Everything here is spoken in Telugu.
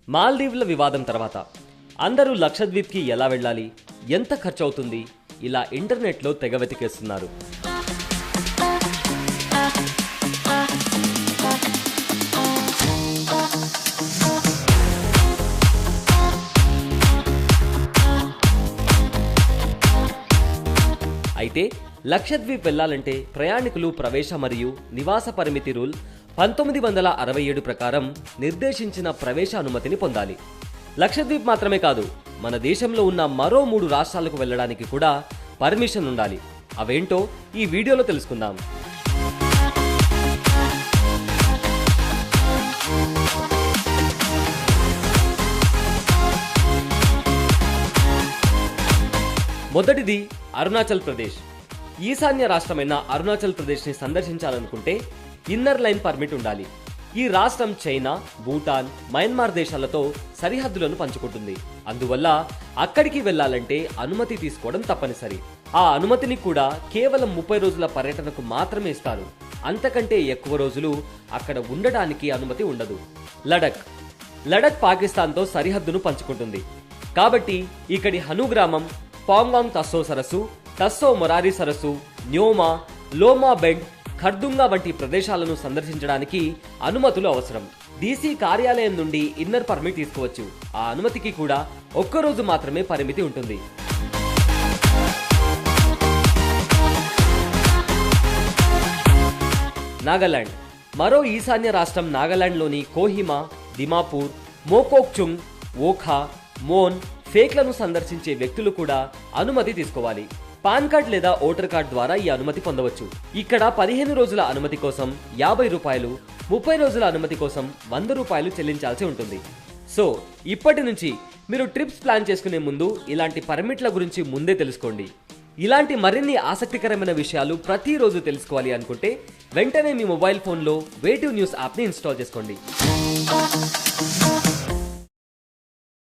మాల్దీవుల వివాదం తర్వాత అందరూ లక్షద్వీప్కి ఎలా వెళ్ళాలి, ఎంత ఖర్చు అవుతుంది, ఇలా ఇంటర్నెట్లో తెగ వెతికేస్తున్నారు. అయితే లక్షద్వీప్ వెళ్లాలంటే ప్రయాణికులు ప్రవేశ మరియు నివాస పరిమితి రూల్ 1967 ప్రకారం నిర్దేశించిన ప్రవేశ అనుమతిని పొందాలి. లక్షద్వీప్ మాత్రమే కాదు, మన దేశంలో ఉన్న మరో 3 రాష్ట్రాలకు వెళ్లడానికి కూడా పర్మిషన్ ఉండాలి. అవేంటో ఈ వీడియోలో తెలుసుకుందాం. మొదటిది అరుణాచల్ ప్రదేశ్. ఈశాన్య రాష్ట్రమైన అరుణాచల్ ప్రదేశ్ ని సందర్శించాలనుకుంటే ఇన్నర్ లైన్ పర్మిట్ ఉండాలి. ఈ రాష్ట్రం చైనా, భూటాన్, మయన్మార్ దేశాలతో సరిహద్దులను పంచుకుంటుంది. అందువల్ల అక్కడికి వెళ్లాలంటే అనుమతి తీసుకోవడం తప్పనిసరి. ఆ అనుమతిని కూడా కేవలం 30 రోజుల పర్యటనకు మాత్రమే ఇస్తారు. అంతకంటే ఎక్కువ రోజులు అక్కడ ఉండడానికి అనుమతి ఉండదు. లడక్ పాకిస్తాన్తో సరిహద్దును పంచుకుంటుంది. కాబట్టి ఇక్కడి హను గ్రామం, పాంగాంగ్ తస్సో సరస్సు, తస్సో మొరారి సరస్సు, న్యోమా, లోమా బెండ్, ఖర్దుంగా వంటి ప్రదేశాలను సందర్శించడానికి అనుమతులు అవసరం. డీసీ కార్యాలయం నుండి ఇన్నర్ పర్మిట్ తీసుకోవచ్చు. ఆ అనుమతికి కూడా 1 రోజు మాత్రమే పరిమితి ఉంటుంది. నాగాలాండ్. మరో ఈశాన్య రాష్ట్రం నాగాలాండ్లోని కోహిమా, దిమాపూర్, మోకోక్చుంగ్, ఓఖా, మోన్, ఫేక్లను సందర్శించే వ్యక్తులు కూడా అనుమతి తీసుకోవాలి. పాన్ కార్డ్ లేదా ఓటర్ కార్డ్ ద్వారా ఈ అనుమతి పొందవచ్చు. ఇక్కడ 15 రోజుల అనుమతి కోసం 50 రూపాయలు, 30 రోజుల అనుమతి కోసం 100 రూపాయలు చెల్లించాల్సి ఉంటుంది. సో ఇప్పటి నుంచి మీరు ట్రిప్స్ ప్లాన్ చేసుకునే ముందు ఇలాంటి పర్మిట్ల గురించి ముందే తెలుసుకోండి. ఇలాంటి మరిన్ని ఆసక్తికరమైన విషయాలు ప్రతిరోజు తెలుసుకోవాలి అనుకుంటే వెంటనే మీ మొబైల్ ఫోన్లో వేటివ్ న్యూస్ యాప్ని ఇన్స్టాల్ చేసుకోండి.